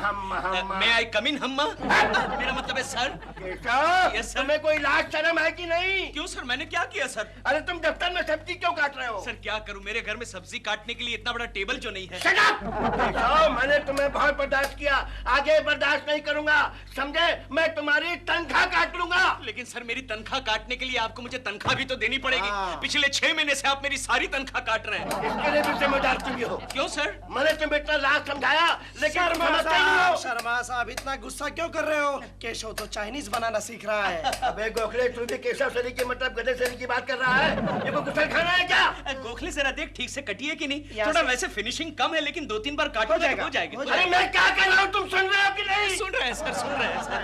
मैं आई कम इन हम्मा? मेरा मतलब है सर। Keshav, yes sir. तुम्हें कोई लाज शर्म है कि नहीं? क्यों सर, मैंने क्या किया सर? अरे तुम दफ्तर में सब्जी क्यों काट रहे हो? सर क्या करूं, मेरे घर में सब्जी काटने के लिए इतना बड़ा टेबल जो नहीं है। Shut up! केशव, मैंने तुम्हें बहुत बर्दाश्त किया, आगे बर्दाश्त नहीं करूंगा, समझे? मैं तुम्हारी तनख्वाह काट लूंगा। लेकिन सर मेरी तनख्वाह काटने के लिए आपको मुझे तनख्वाह भी तो देनी पड़ेगी। पिछले 6 महीने से आप मेरी सारी तनख्वाह काट रहे हैं। इसके लिए भी जिम्मेदार तुम ही हो। क्यों सर? मैंने तुम्हें इतना लाज समझाया, लेकिन तुम समझते नहीं हो। शर्मा साहब इतना गुस्सा क्यों कर रहे हो? केशव तो चाइनीज बनाना सीख रहा है। अबे गोखले, तू भी केशव सरी के मतलब गधे सरी की बात कर रहा है? ये कोई गुस्सा खाना है क्या? गोखले जरा देख ठीक से कटी है कि नहीं? थोड़ा वैसे फिनिशिंग कम है, लेकिन 2-3 बार काटो तो हो जाएगी। अरे मैं क्या कर रहा हूँ, तुम सुन रहे हो कि नहीं? सुन रहे हैं सर, सुन रहे हैं सर।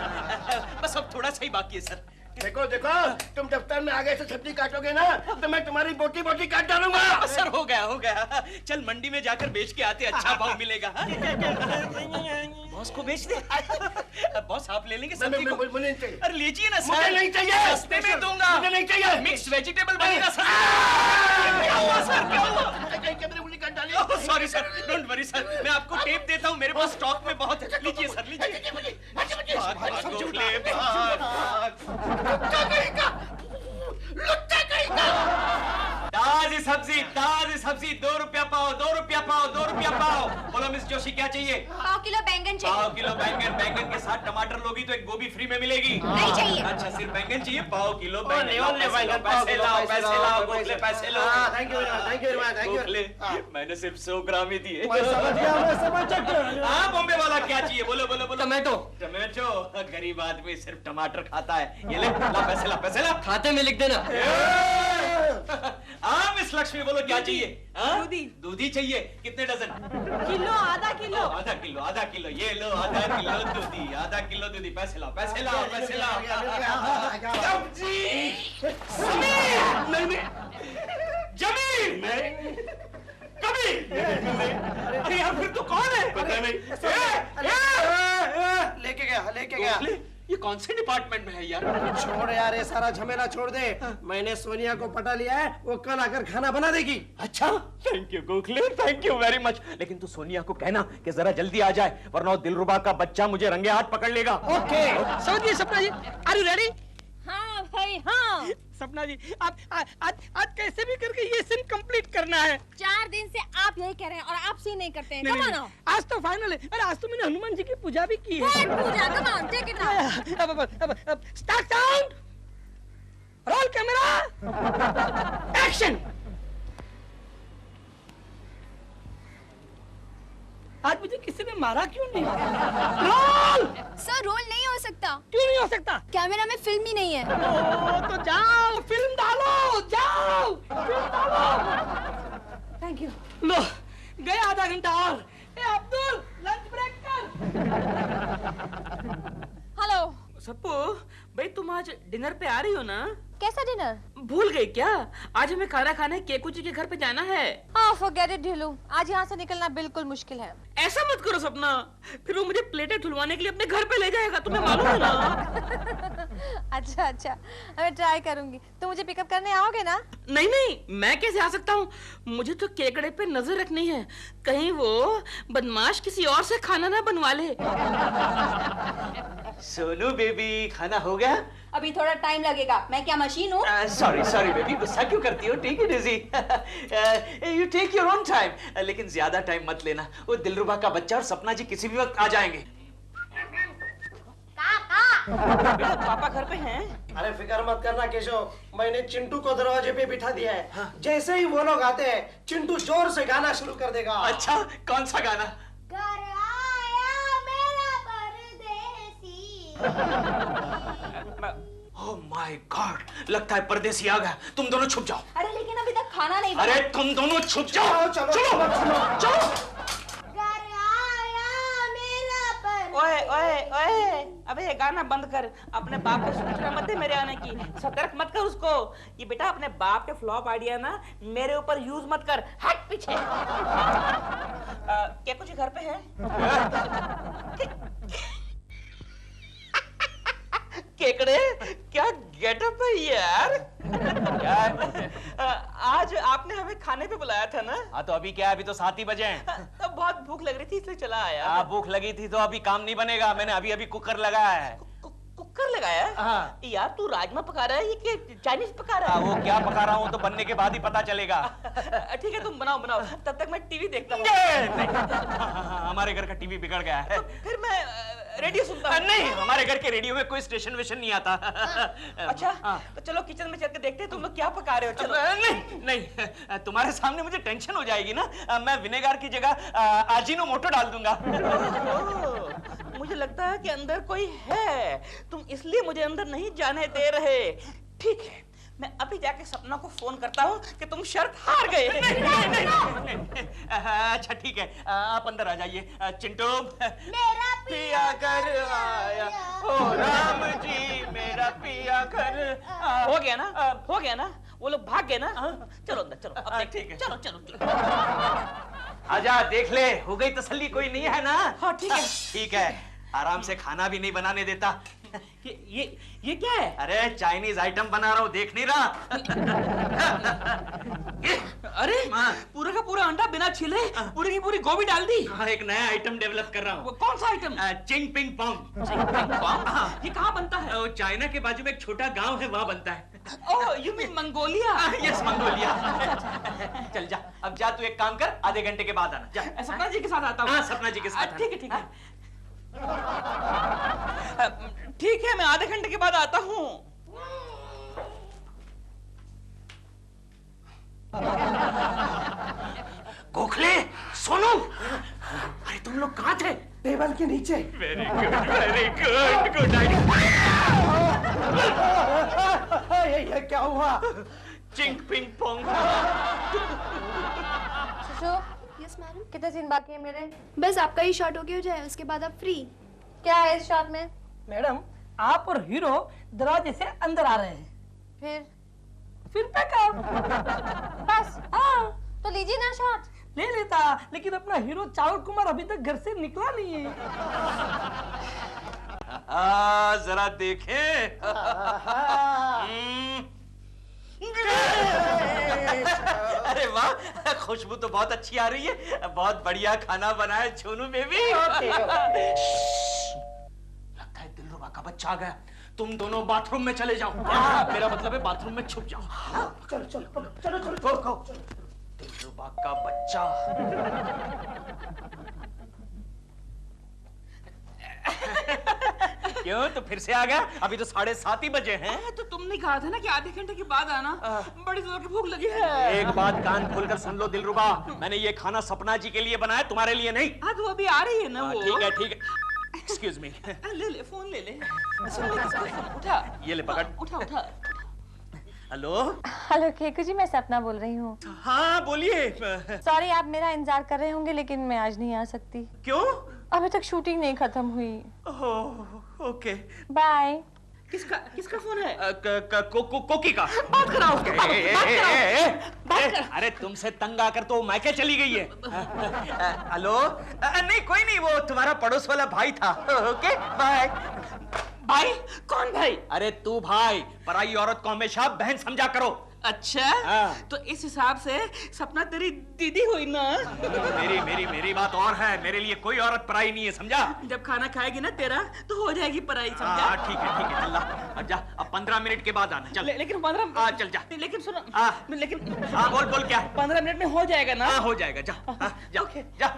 बस अब थोड़ा सा ही बाकी है सर। देखो देखो, तुम दफ्तर में आगे से सब्जी काटोगे ना तो मैं तुम्हारी बोटी बोटी काट डालूंगा। सर हो गया। चल मंडी में जाकर बेच के आते, अच्छा भाव मिलेगा। बॉस को बेच दे। बॉस आप ले लेंगे सब्जी को? मुझे नहीं चाहिए। अरे लीजिए ना सर। मुझे नहीं चाहिए। सस्ते में दूंगा। मुझे नहीं चाहिए। मिक्स वेजिटेबल बनेगा सर। क्या हुआ सर, क्या हुआ? Sorry sir, don't worry sir, मैं आपको टेप देता हूँ, मेरे पास स्टॉक में बहुत है। लीजिए सर, लीजिए। ताजी सब्जी 2 रुपया पाव, 2 रुपया पाव, 2 रुपया पाव। बोलो मिस जोशी क्या चाहिए? 1/2 किलो बैंगन चाहिए। 1/2 किलो बैंगन। बैंगन के साथ टमाटर लोगी तो एक गोभी फ्री में मिलेगी। नहीं चाहिए। अच्छा सिर्फ बैंगन चाहिए? 1/2 किलो बैंगन। पैसे लाओ, पैसे लाओ गोखले, पैसे लो। Thank you thank you. Gokhale, मैंने सिर्फ 100 ग्राम ही दिए। समझ हाँ बॉम्बे वाला क्या चाहिए? बोलो बोलो बोलो। टमाटो। टमाटो? गरीब आदमी सिर्फ टमाटर खाता है। ये ले, ला पैसे ला, पैसे ला। खाते में लिख देना। हाँ मिस लक्ष्मी बोलो क्या चाहिए? दूधी। दूधी चाहिए? कितने डजन? किलो, आधा किलो। आधा किलो, आधा किलो। ये लो आधा किलो दूधी, आधा किलो दूधी। पैसे लाओ, पैसे लाओ, पैसे लाओ। जमीन कभी। अरे यार फिर तू कौन है? पता नहीं। लेके गया। ये कौन से डिपार्टमेंट में है यार? छोड़ यार, ये सारा झमेला छोड़ दे। मैंने सोनिया को पटा लिया है, वो कल आकर खाना बना देगी। अच्छा, thank you Gokhale, thank you very much. लेकिन तू सोनिया को कहना कि जरा जल्दी आ जाए, वरना दिलरुबा का बच्चा मुझे रंगे हाथ पकड़ लेगा। ओके समझिए सपना जी, आर यू रेडी? हाँ भाई हाँ। सपना जी आप आज कैसे भी करके ये सीन कंप्लीट करना है। 4 दिन से आप यही कह रहे हैं और आप सीन नहीं करते हैं। नहीं, कम नहीं, ऑन। आज तो फाइनल है। अरे आज तो मैंने हनुमान जी की पूजा भी की है। What Pooja? Come on, take it now. अब start sound, roll camera, action. आज मुझे किसी ने मारा क्यों नहीं? रोल। सर रोल नहीं हो सकता। क्यों नहीं हो सकता? कैमरा में फिल्म ही नहीं है। तो जाओ फिल्म डालो, जाओ फिल्म डालो। Thank you. लो गए आधा घंटा और। ए अब्दुल लंच ब्रेक कर। हेलो सप्पू भाई, तुम आज डिनर पे आ रही हो ना? कैसा डिनर? भूल गई क्या? आज हमें खाना खाने केकू जी के घर पे जाना है। फॉरगेट इट ढिलू, आज यहाँ से निकलना बिल्कुल मुश्किल है। ऐसा मत करो सपना, फिर वो मुझे प्लेटें धुलवाने के लिए अपने घर पे ले जाएगा, तुम्हें मालूम है ना? अच्छा मैं ट्राई करूंगी। तो मुझे पिकअप करने आओगे ना? नहीं, मैं कैसे आ सकता हूँ? मुझे तो केकड़े पे नजर रखनी है, कहीं वो बदमाश किसी और से खाना ना बनवा ले। सोनू बेबी, खाना हो गया? अभी थोड़ा टाइम लगेगा, मैं क्या मशीन हूँ? सॉरी बेबी, गुस्सा क्यों करती हो? Take it easy, you take your own time. लेकिन ज्यादा टाइम मत लेना, वो दिलरुबा का बच्चा और सपना जी किसी भी वक्त आ जाएंगे। बेटा पापा घर पे हैं? अरे फिक्र मत करना केशव, मैंने चिंटू को दरवाजे पे बिठा दिया है। हाँ। जैसे ही वो लोग आते हैं, चिंटू जोर से गाना शुरू कर देगा। अच्छा, कौन सा गाना? घर आया मेरा परदेसी। ओह माय गॉड, लगता है परदेसी आ गया। तुम दोनों छुप जाओ। अरे लेकिन अभी तक खाना नहीं बना। अरे तुम दोनों छुप जाओ। चलो। घर आया मेरा परदेसी। ओए, अबे ये गाना बंद कर, अपने बाप को सूचना मत दे मेरे आने की, सतर्क मत कर उसको। ये बेटा अपने बाप के फ्लॉप आइडिया ना मेरे ऊपर यूज मत कर, हट पीछे। क्या कुछ घर पे है? केकड़े क्या गेटअप है यार। क्या है? आज आपने हमें खाने पे बुलाया था ना? हाँ तो अभी क्या है, अभी तो 7 ही बजे हैं। तब बहुत भूख लग रही थी इसलिए चला आया। हाँ भूख लगी थी तो अभी काम नहीं बनेगा, मैंने अभी अभी कुकर लगाया है। कुकर लगाया? हाँ। यार तू राजमा पका रहा है ये कि चाइनीज पका रहा है? वो क्या पका रहा हूँ तो बनने के बाद ही पता चलेगा। ठीक है तुम बनाओ बनाओ, तब तक मैं टीवी देखता हूँ। हमारे घर का टीवी बिगड़ गया है। तो फिर मैं रेडियो सुनता हूँ। नहीं, हमारे घर के रेडियो में कोई स्टेशन वेशन नहीं आता। अच्छा तो चलो किचन में चल के देखते हैं तुम लोग क्या पका रहे हो। चलो। नहीं नहीं, तुम्हारे सामने मुझे टेंशन हो जाएगी ना, मैं विनेगार की जगह आजीनोमोटो डाल दूंगा। मुझे लगता है कि अंदर कोई है, तुम इसलिए मुझे अंदर नहीं जाने दे रहे। ठीक है, मैं अभी जाके सपना को फोन करता हूँ कि तुम शर्त हार गए। नहीं। अच्छा ठीक है, आप अंदर आ जाइए। चिंटू मेरा पिया घर आया, ओ राम जी मेरा पिया घर आया। हो गया ना, हो गया ना, वो लोग भाग गए ना। चलो अंदर चलो, अब देखते हैं। चलो चलो आजा, देख ले, हो गई तसल्ली, कोई नहीं है ना? हाँ ठीक है। ठीक है, आराम से खाना भी नहीं बनाने देता। ये क्या है? अरे चाइनीज आइटम बना रहा हूँ, देख नहीं रहा? अरे पूरा का पूरा अंडा बिना छिले पूरी की पूरी गोभी डाल दी। हाँ, एक नया आइटम डेवलप कर रहा हूँ। कौन सा आइटम? चिंग पिंग पोंग। ये कहाँ बनता है? वो चाइना के बाजू में एक छोटा गांव है, वहाँ बनता है। Oh, you mean Mongolia? Yes, Mongolia. चल जा, अब जा, तू एक काम कर, आधे घंटे के बाद आना। जा। सपना जी के साथ आता हूँ। हाँ, सपना जी के साथ। ठीक है ठीक है। ठीक है, मैं आधे घंटे के बाद आता हूँ। गोखले, सोनू, अरे तुम लोग कहाँ थे? टेबल के नीचे। वेरी गुड, गुड ये क्या हुआ? Ching ping pong. Sushu, yes madam. कितने सीन बाकी है मेरे? बस आपका ही शॉट हो गया हो जाए, उसके बाद आप फ्री। क्या है इस शॉट में? मैडम, आप और हीरो दरवाजे से अंदर आ रहे हैं। फिर पैकअप। बस? हाँ, तो लीजिए ना शॉट। ले लेता, लेकिन अपना हीरो चावल कुमार अभी तक घर से निकला नहीं है। जरा देखे। अरे वाह, खुशबू तो बहुत अच्छी आ रही है, बहुत बढ़िया खाना बनाया छोनू बेबी। लगता है दिलरुबा का बच्चा आ गया, तुम दोनों बाथरूम में चले जाओ। मेरा मतलब है बाथरूम में छुप जाओ। चलो चलो चलो चलो। दिलरुबा का बच्चा। क्यों, तो फिर से आ गया? अभी तो 7:30 ही बजे हैं। तो तुमने कहा था ना कि आधे घंटे के बाद आना। बड़ी जोर की भूख लगी है। एक बात कान खोलकर सुन लो दिलरुबा, मैंने ये खाना सपना जी के लिए बनाया, तुम्हारे लिए नहीं। हाँ तो अभी आ रही है ना वो। ठीक है ठीक है। Excuse me. ले ले फोन ले ले। सुन ले किसका फोन, उठा। ये ले पकड़। उठा उठा। हेलो। हेलो केकू जी, मैं सपना बोल रही हूँ। हाँ बोलिए। सॉरी, आप मेरा इंतजार कर रहे होंगे लेकिन मैं आज नहीं आ सकती। क्यों? अभी तक शूटिंग नहीं खत्म हुई। ओह, ओके। बाय। किसका फोन है? कोकी का। बात कराओ। अरे तुमसे तंग आकर तो मायके चली गई है। हेलो। नहीं कोई नहीं, वो तुम्हारा पड़ोस वाला भाई था। Okay bye. भाई? कौन भाई? अरे तू भाई, पराई औरत को हमेशा बहन समझा करो। अच्छा। हाँ। तो इस हिसाब से सपना तेरी दीदी हुई ना? मेरी बात और है, मेरे लिए कोई औरत पराई नहीं है, समझा? जब खाना खाएगी ना तेरा तो हो जाएगी पराई, समझा? हाँ ठीक है चल अब जा, अब 15 मिनट के बाद आना। चल। लेकिन 15। हाँ चल जा। लेकिन सुनो। लेकिन हाँ बोल क्या? 15 मिनट में हो जाएगा ना? हाँ हो जाएगा, जा जा जा।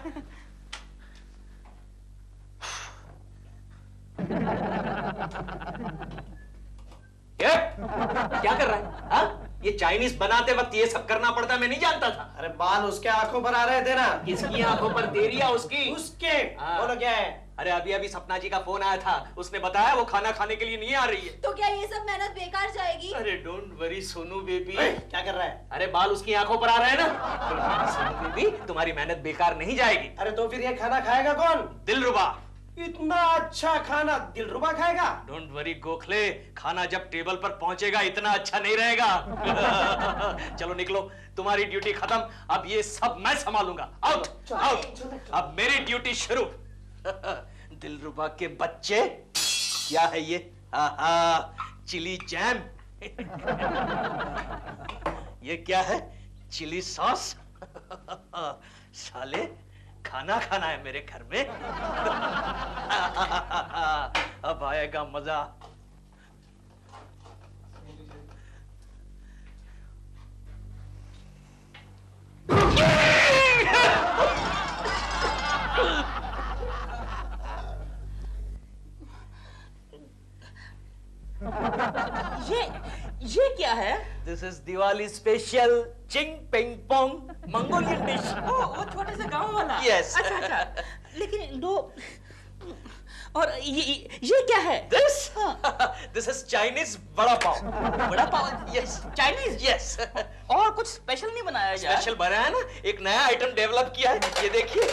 क्या कर रहा है? हाँ? ये चाइनीज बनाते वक्त ये सब करना पड़ता, मैं नहीं जानता था। अरे बाल उसके आंखों पर आ रहे थे ना। किसकी आंखों पर, तेरी या उसकी? उसके। बोलो क्या है? अरे अभी सपना जी का फोन आया था, उसने बताया वो खाना खाने के लिए नहीं आ रही है। तो क्या ये सब मेहनत बेकार जाएगी? अरे डोंट वरी सोनू बेबी। क्या कर रहा है? अरे बाल उसकी आंखों पर आ रहे हैं ना। सोनू बेबी, तुम्हारी मेहनत बेकार नहीं जाएगी। अरे तो फिर ये खाना खाएगा कौन? दिलरुबा। इतना अच्छा खाना दिलरुबा खाएगा? डोंट वरी गोखले, खाना जब टेबल पर पहुंचेगा इतना अच्छा नहीं रहेगा। चलो निकलो, तुम्हारी ड्यूटी खत्म, अब ये सब मैं संभालूंगा। आउट आउट, अब मेरी ड्यूटी शुरू। दिलरुबा के बच्चे, क्या है ये? Chilli jam. ये क्या है? Chilli sauce. साले खाना खाना है मेरे घर में। अब आएगा मजा। ये क्या है? This is Diwali special ching ping pong Mongolian dish. वो छोटे से गांव वाला। Yes. अच्छा अच्छा। लेकिन दो और ये क्या है? This is Chinese vada pav. बड़ा पाव? यस। चाइनीज? यस। और कुछ स्पेशल नहीं बनाया जाए? स्पेशल बनाया ना, एक नया आइटम डेवलप किया है। ये देखिए,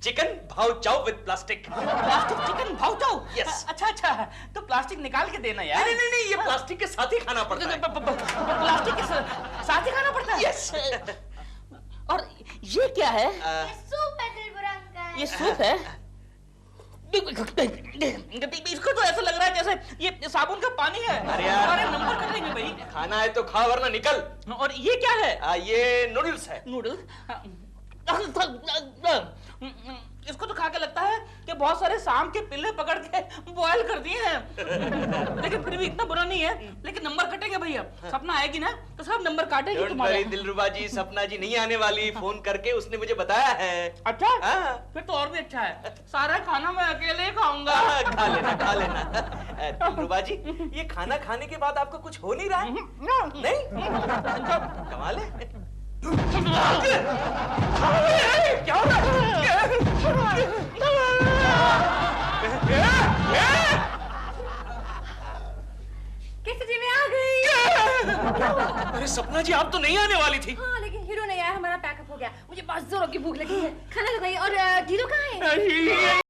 चिकन भाव चाव विद प्लास्टिक। प्लास्टिक चिकन भाव चाव? यस। अच्छा अच्छा, तो प्लास्टिक निकाल के देना यार। नहीं नहीं नहीं, ये प्लास्टिक के साथ ही खाना पड़ता है। प्लास्टिक के साथ ही खाना पड़ता है? यस। और ये क्या है? ये सूप है दिलबरा अंकल। ये सूप है? इसको तो ऐसा लग रहा है जैसे ये साबुन का पानी है। अरे यार। अरे नंबर कर लेंगे भाई। खाना है तो खा वरना निकल। और ये क्या है? ये नूडल्स है। नूडल्स? इसको तो खा के लगता है कि बहुत सारे सांप के पिल्ले पकड़ के बॉयल कर दिए हैं। लेकिन फिर भी इतना बुरा नहीं है। लेकिन नंबर कटेंगे भैया। सपना आएगी ना तो सब नंबर काटेगी तुम्हारे। दिलरुबा जी, सपना जी नहीं आने वाली। फोन करके उसने मुझे बताया है। अच्छा? हाँ। फिर तो और भी अच्छा है। सारा खाना मैं अकेले ही खाऊंगा। खा लेना खा लेना। दिलरुबा जी, ये खाना खाने के बाद आपको कुछ हो नहीं रहा है? नहीं? कमाल है। क्या हो रहा है? कैसे जी मैं आ गई। अरे सपना जी, आप तो नहीं आने वाली थी। हाँ लेकिन हीरो नहीं आया, हमारा पैकअप हो गया। मुझे बहुत जोरों की भूख लगी है, खाना लगाइए। और हीरो कहाँ है?